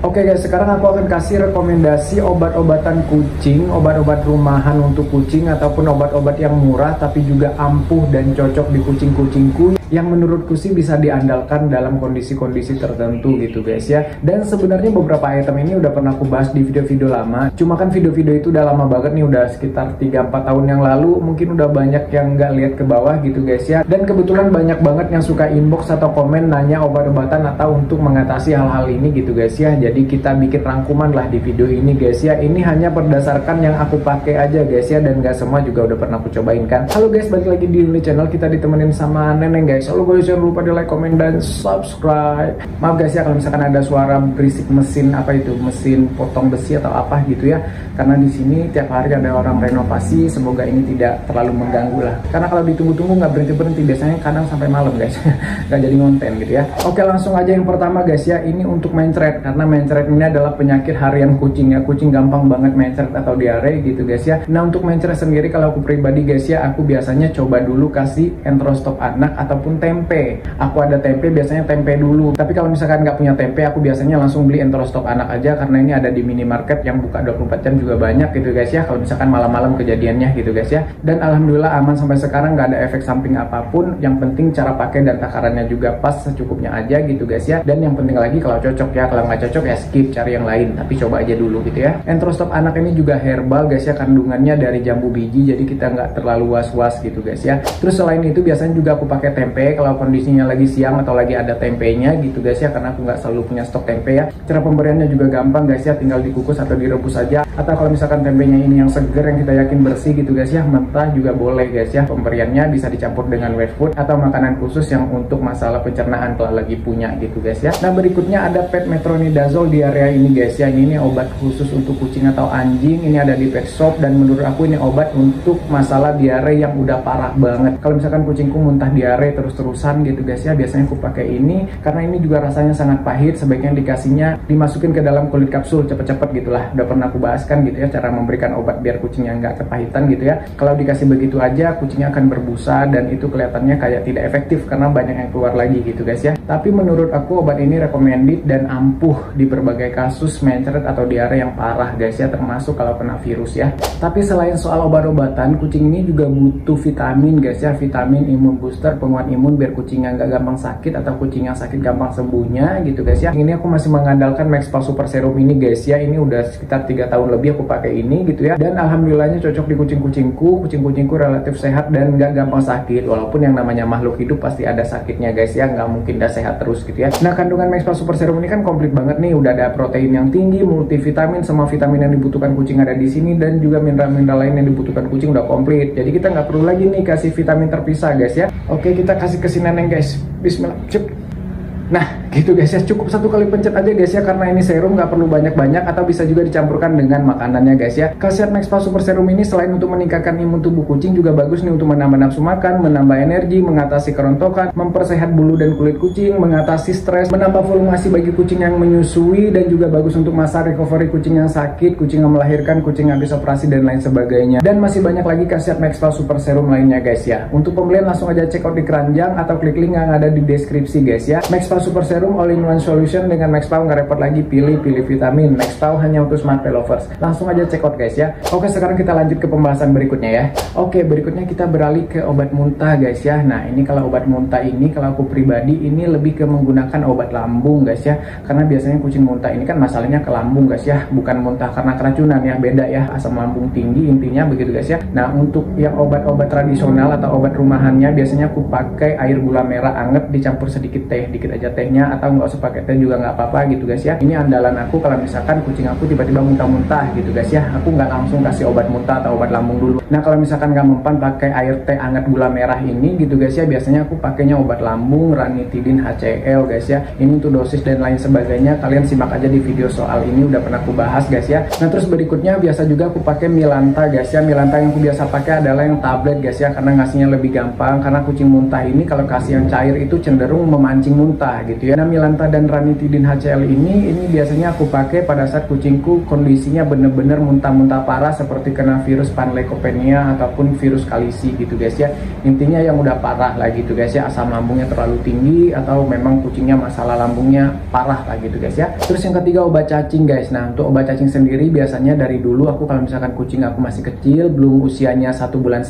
Oke guys, sekarang aku akan kasih rekomendasi obat-obatan kucing, obat-obat rumahan untuk kucing ataupun obat-obat yang murah tapi juga ampuh dan cocok di kucing-kucingku yang menurutku sih bisa diandalkan dalam kondisi-kondisi tertentu gitu guys ya. Dan sebenarnya beberapa item ini udah pernah aku bahas di video-video lama, cuma kan video-video itu udah lama banget nih, udah sekitar 3-4 tahun yang lalu, mungkin udah banyak yang nggak lihat ke bawah gitu guys ya. Dan kebetulan banyak banget yang suka inbox atau komen nanya obat-obatan atau untuk mengatasi hal-hal ini gitu guys ya. Jadi kita bikin rangkuman lah di video ini guys ya. Ini hanya berdasarkan yang aku pakai aja guys ya, dan gak semua juga udah pernah aku cobain kan. Halo guys, balik lagi di Unli Channel, kita ditemenin sama Neneng guys. Halo guys, jangan lupa di like, komen, dan subscribe. Maaf guys ya kalau misalkan ada suara berisik mesin apa itu, mesin potong besi atau apa gitu ya, karena di sini tiap hari ada orang renovasi. Semoga ini tidak terlalu mengganggu lah, karena kalau ditunggu-tunggu nggak berhenti-berhenti biasanya kadang sampai malam guys. Nggak jadi konten gitu ya. Oke, langsung aja yang pertama guys ya. Ini untuk mencret, karena mencret ini adalah penyakit harian kucing ya. Kucing gampang banget mencret atau diare gitu guys ya. Nah, untuk mencret sendiri kalau aku pribadi guys ya, aku biasanya coba dulu kasih enterostop anak ataupun tempe. Aku ada tempe, biasanya tempe dulu. Tapi kalau misalkan nggak punya tempe, aku biasanya langsung beli enterostop anak aja, karena ini ada di minimarket yang buka 24 jam juga banyak gitu guys ya. Kalau misalkan malam-malam kejadiannya gitu guys ya. Dan alhamdulillah aman sampai sekarang, nggak ada efek samping apapun. Yang penting cara pakai dan takarannya juga pas secukupnya aja gitu guys ya. Dan yang penting lagi kalau cocok ya, kalau nggak cocok ya skip, cari yang lain. Tapi coba aja dulu gitu ya. Enterostop anak ini juga herbal guys ya, kandungannya dari jambu biji, jadi kita nggak terlalu was-was gitu guys ya. Terus selain itu biasanya juga aku pakai tempe kalau kondisinya lagi siang atau lagi ada tempenya gitu guys ya, karena aku nggak selalu punya stok tempe ya. Cara pemberiannya juga gampang guys ya, tinggal dikukus atau direbus aja. Atau kalau misalkan tempenya ini yang seger, yang kita yakin bersih gitu guys ya, mentah juga boleh guys ya. Pemberiannya bisa dicampur dengan wet food atau makanan khusus yang untuk masalah pencernaan kalau lagi punya gitu guys ya. Nah, berikutnya ada pet metronidazole di area ini guys ya. Ini obat khusus untuk kucing atau anjing. Ini ada di pet shop, dan menurut aku ini obat untuk masalah diare yang udah parah banget. Kalau misalkan kucingku muntah diare terus-terusan gitu guys ya, biasanya aku pakai ini karena ini juga rasanya sangat pahit. Sebaiknya dikasihnya dimasukin ke dalam kulit kapsul cepet-cepet gitulah. Udah pernah aku bahas kan gitu ya, cara memberikan obat biar kucingnya nggak kepahitan gitu ya. Kalau dikasih begitu aja, kucingnya akan berbusa dan itu kelihatannya kayak tidak efektif karena banyak yang keluar lagi gitu guys ya. Tapi menurut aku obat ini recommended dan ampuh di berbagai kasus mencret atau diare yang parah guys ya, termasuk kalau kena virus ya. Tapi selain soal obat-obatan, kucing ini juga butuh vitamin guys ya, vitamin imun booster, penguat imun biar kucingnya nggak gampang sakit atau kucing yang sakit gampang sembuhnya gitu guys ya. Ini aku masih mengandalkan Maxpal Super Serum ini guys ya. Ini udah sekitar 3 tahun lebih aku pakai ini gitu ya, dan alhamdulillahnya cocok di kucing-kucingku. Kucing-kucingku relatif sehat dan nggak gampang sakit, walaupun yang namanya makhluk hidup pasti ada sakitnya guys ya, nggak mungkin dah sehat terus gitu ya. Nah, kandungan Maxpal Super Serum ini kan komplit banget nih, udah ada protein yang tinggi, multivitamin, semua vitamin yang dibutuhkan kucing ada di sini, dan juga mineral-mineral lain yang dibutuhkan kucing udah komplit. Jadi kita nggak perlu lagi nih kasih vitamin terpisah guys ya. Oke, kita kasih ke si Neneng guys. Bismillah, cep. Nah gitu guys ya, cukup 1 kali pencet aja guys ya, karena ini serum nggak perlu banyak-banyak, atau bisa juga dicampurkan dengan makanannya guys ya. Khasiat Maxpal Super Serum ini selain untuk meningkatkan imun tubuh kucing, juga bagus nih untuk menambah nafsu makan, menambah energi, mengatasi kerontokan, mempersehat bulu dan kulit kucing, mengatasi stres, menambah volume ASI bagi kucing yang menyusui, dan juga bagus untuk masa recovery kucing yang sakit, kucing yang melahirkan, kucing yang habis operasi, dan lain sebagainya. Dan masih banyak lagi khasiat Maxpal Super Serum lainnya guys ya. Untuk pembelian langsung aja check out di keranjang atau klik link yang ada di deskripsi guys ya. Maxpal Super Serum all-in-one solution. Dengan Maxpal nggak repot lagi pilih vitamin. Maxpal hanya untuk smart pet lovers. Langsung aja check out guys ya. Oke, sekarang kita lanjut ke pembahasan berikutnya ya. Oke, berikutnya kita beralih ke obat muntah guys ya. Nah, ini kalau obat muntah ini, kalau aku pribadi ini lebih ke menggunakan obat lambung guys ya. Karena biasanya kucing muntah ini kan masalahnya ke lambung guys ya, bukan muntah karena keracunan ya, beda ya, asam lambung tinggi intinya begitu guys ya. Nah, untuk yang obat-obat tradisional atau obat rumahannya, biasanya aku pakai air gula merah anget dicampur sedikit teh, dikit aja tehnya, atau nggak usah pakai teh juga nggak apa-apa gitu guys ya. Ini andalan aku kalau misalkan kucing aku tiba-tiba muntah-muntah gitu guys ya, aku nggak langsung kasih obat muntah atau obat lambung dulu. Nah, kalau misalkan nggak mempan pakai air teh anget gula merah ini gitu guys ya, biasanya aku pakainya obat lambung ranitidin HCl guys ya. Ini untuk dosis dan lain sebagainya, kalian simak aja di video soal ini, udah pernah aku bahas guys ya. Nah, terus berikutnya biasa juga aku pakai Milanta guys ya. Milanta yang aku biasa pakai adalah yang tablet guys ya, karena ngasihnya lebih gampang. Karena kucing muntah ini kalau kasih yang cair itu cenderung memancing muntah Milanta gitu ya. Nah, Milanta dan Ranitidin HCl ini biasanya aku pakai pada saat kucingku kondisinya bener-bener muntah-muntah parah seperti kena virus Panleukopenia ataupun virus kalisi gitu guys ya. Intinya yang udah parah lah gitu guys ya, asam lambungnya terlalu tinggi atau memang kucingnya masalah lambungnya parah lah gitu guys ya. Terus yang ketiga, obat cacing guys. Nah, untuk obat cacing sendiri biasanya dari dulu aku kalau misalkan kucing aku masih kecil, belum usianya 1,5 bulan,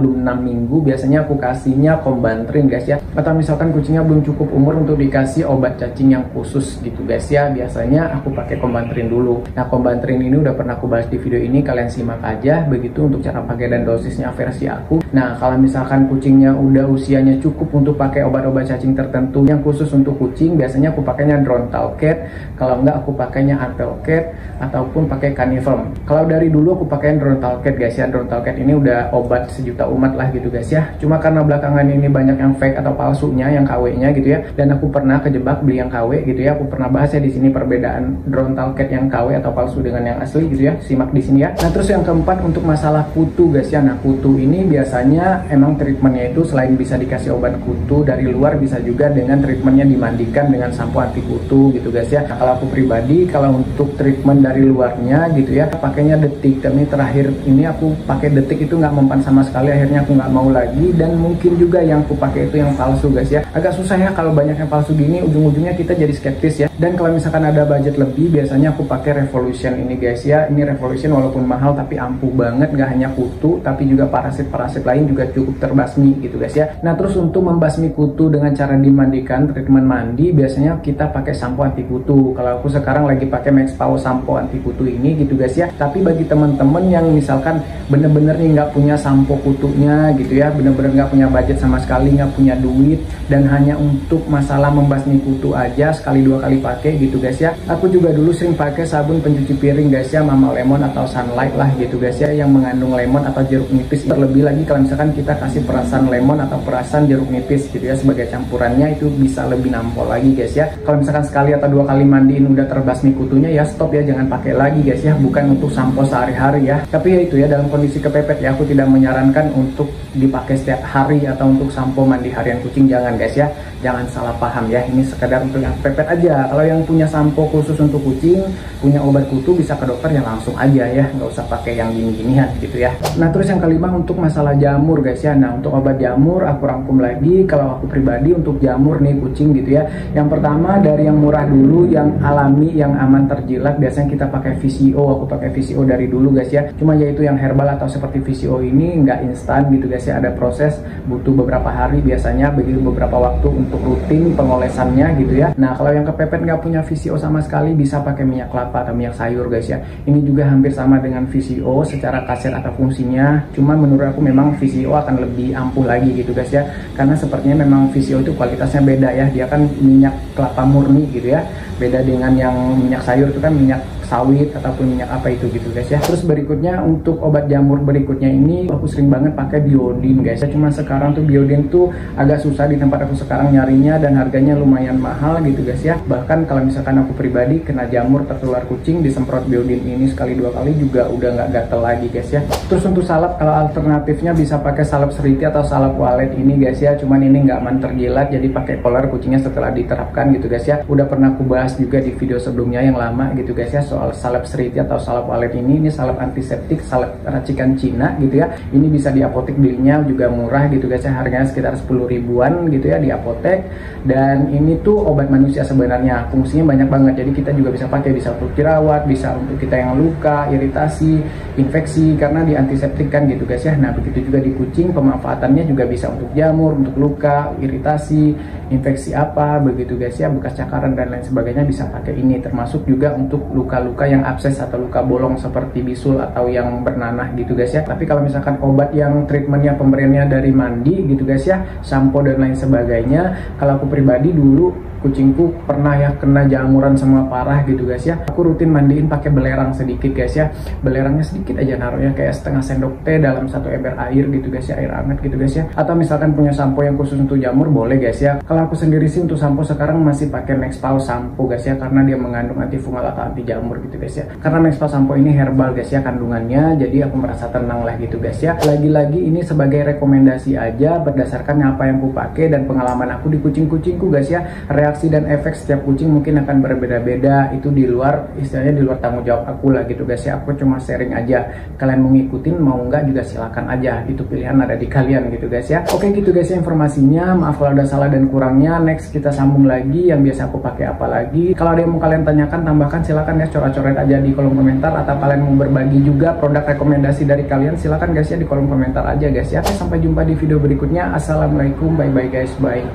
belum 6 minggu, biasanya aku kasihnya Combantrin guys ya. Atau misalkan kucingnya belum cukup umur untuk dikasih obat cacing yang khusus gitu guys ya, biasanya aku pakai Combantrin dulu. Nah, Combantrin ini udah pernah aku bahas di video ini, kalian simak aja begitu untuk cara pakai dan dosisnya versi aku. Nah, kalau misalkan kucingnya udah usianya cukup untuk pakai obat-obat cacing tertentu yang khusus untuk kucing, biasanya aku pakainya Drontalcat, kalau enggak aku pakainya Antelcat ataupun pakai Caniform. Kalau dari dulu aku pakai Drontalcat guys ya. Drontalcat ini udah obat sejuta umat lah gitu guys ya. Cuma karena belakangan ini banyak yang fake atau palsunya, yang KW-nya gitu ya. Dan aku pernah kejebak beli yang KW gitu ya. Aku pernah bahas ya di sini perbedaan Drontalcat yang KW atau palsu dengan yang asli gitu ya. Simak di sini ya. Nah, terus yang keempat untuk masalah kutu guys ya. Nah, kutu ini biasanya emang treatmentnya itu selain bisa dikasih obat kutu dari luar, bisa juga dengan treatmentnya dimandikan dengan sampo anti kutu gitu guys ya. Nah, kalau aku pribadi, kalau untuk treatment dari luarnya gitu ya, pakainya Detik. Tapi terakhir ini aku pakai Detik itu nggak mempan sama sekali, akhirnya aku nggak mau lagi. Dan mungkin juga yang aku pakai itu yang palsu guys ya. Agak susah ya kalau banyak yang palsu gini, ujung-ujungnya kita jadi skeptis ya. Dan kalau misalkan ada budget lebih, biasanya aku pakai Revolution ini guys ya. Ini Revolution walaupun mahal tapi ampuh banget, nggak hanya kutu tapi juga parasit-parasit lain juga cukup terbasmi gitu guys ya. Nah, terus untuk membasmi kutu dengan cara dimandikan, treatment mandi, biasanya kita pakai sampo anti kutu. Kalau aku sekarang lagi pakai Maxpow sampo anti kutu ini gitu guys ya. Tapi bagi teman-teman yang misalkan bener-bener nih nggak punya sampo kutunya gitu ya, bener-bener nggak punya budget sama sekali, nggak punya duit, dan hanya untuk masalah membasmi kutu aja sekali dua kali pakai gitu guys ya. Aku juga dulu sering pakai sabun pencuci piring guys ya, Mama Lemon atau Sunlight lah gitu guys ya, yang mengandung lemon atau jeruk nipis. Terlebih lagi kalau misalkan kita kasih perasan lemon atau perasan jeruk nipis gitu ya sebagai campurannya, itu bisa lebih nampol lagi guys ya. Kalau misalkan sekali atau dua kali mandiin udah terbasmi kutunya ya stop ya, jangan pakai lagi guys ya. Bukan untuk sampo sehari-hari ya, tapi ya itu ya, dalam kondisi kepepet ya, aku tidak menyarankan untuk dipakai setiap hari atau untuk sampo mandi harian kucing, jangan guys ya. Jangan salah paham ya, ini sekedar untuk yang pepet aja. Kalau yang punya sampo khusus untuk kucing, punya obat kutu, bisa ke dokter ya langsung aja ya, nggak usah pakai yang gini-ginian gitu ya. Nah, terus yang kelima untuk masalah jamur guys ya. Nah, untuk obat jamur aku rangkum lagi. Kalau aku pribadi untuk jamur nih kucing gitu ya, yang pertama dari yang murah dulu, yang alami, yang aman terjilat, biasanya kita pakai VCO. Aku pakai VCO dari dulu guys ya. Cuma yaitu yang herbal atau seperti VCO ini nggak instan gitu guys ya, ada proses, butuh beberapa hari biasanya, begitu beberapa waktu untuk rutin pengolesannya gitu ya. Nah, kalau yang kepepet nggak punya VCO sama sekali, bisa pakai minyak kelapa atau minyak sayur guys ya. Ini juga hampir sama dengan VCO secara khasiat atau fungsinya, cuma menurut aku memang VCO akan lebih ampuh lagi gitu guys ya, karena sepertinya memang VCO itu kualitasnya beda ya, dia kan minyak kelapa murni gitu ya, beda dengan yang minyak sayur itu kan minyak sawit ataupun minyak apa itu gitu guys ya. Terus berikutnya untuk obat jamur berikutnya ini aku sering banget pakai biodin guys ya. Cuma sekarang tuh biodin tuh agak susah di tempat aku sekarang nyarinya, dan harganya lumayan mahal gitu guys ya. Bahkan kalau misalkan aku pribadi kena jamur tertular kucing, disemprot biodin ini sekali dua kali juga udah nggak gatel lagi guys ya. Terus untuk salep, kalau alternatifnya bisa pakai salep seriti atau salep walet ini guys ya. Cuman ini nggak aman terjilat, jadi pakai collar kucingnya setelah diterapkan gitu guys ya. Udah pernah aku bahas juga di video sebelumnya yang lama gitu guys ya, soal salep seriti atau salep walet ini salep antiseptik, salep racikan Cina gitu ya. Ini bisa di apotek, belinya juga murah gitu guys ya, harganya sekitar 10 ribuan gitu ya di apotek. Dan ini tuh obat manusia sebenarnya, fungsinya banyak banget, jadi kita juga bisa pakai, bisa untuk jerawat, bisa untuk kita yang luka, iritasi, infeksi, karena di antiseptik kan gitu guys ya. Nah, begitu juga di kucing, pemanfaatannya juga bisa untuk jamur, untuk luka, iritasi, infeksi apa begitu guys ya, bekas cakaran dan lain sebagainya bisa pakai ini. Termasuk juga untuk luka-luka yang abses atau luka bolong seperti bisul atau yang bernanah gitu guys ya. Tapi kalau misalkan obat yang treatmentnya pemberiannya dari mandi gitu guys ya, sampo dan lain sebagainya, kalau aku pribadi dulu kucingku pernah ya kena jamuran semua parah gitu guys ya. Aku rutin mandiin pakai belerang sedikit guys ya. Belerangnya sedikit aja, naruhnya kayak setengah sendok teh dalam satu ember air gitu guys ya, air hangat gitu guys ya. Atau misalkan punya sampo yang khusus untuk jamur boleh guys ya. Kalau aku sendiri sih untuk sampo sekarang masih pakai Maxpow sampo guys ya, karena dia mengandung antifungal atau anti jamur gitu guys ya. Karena Maxpow sampo ini herbal guys ya kandungannya, jadi aku merasa tenang lah gitu guys ya. Lagi-lagi ini sebagai rekomendasi aja berdasarkan apa yang aku pakai dan pengalaman aku di kucing-kucingku guys ya. reaksi dan efek setiap kucing mungkin akan berbeda-beda. Itu di luar, istilahnya di luar tanggung jawab aku lah gitu guys ya. Aku cuma sharing aja. Kalian mau ngikutin mau nggak juga silakan aja. Itu pilihan ada di kalian gitu guys ya. Oke gitu guys ya informasinya. Maaf kalau ada salah dan kurangnya. Next kita sambung lagi yang biasa aku pakai apa lagi. Kalau ada yang mau kalian tanyakan, tambahkan silakan ya, coret-coret aja di kolom komentar, atau kalian mau berbagi juga produk rekomendasi dari kalian, silakan guys ya di kolom komentar aja guys ya. Sampai jumpa di video berikutnya. Assalamualaikum, bye bye guys, bye.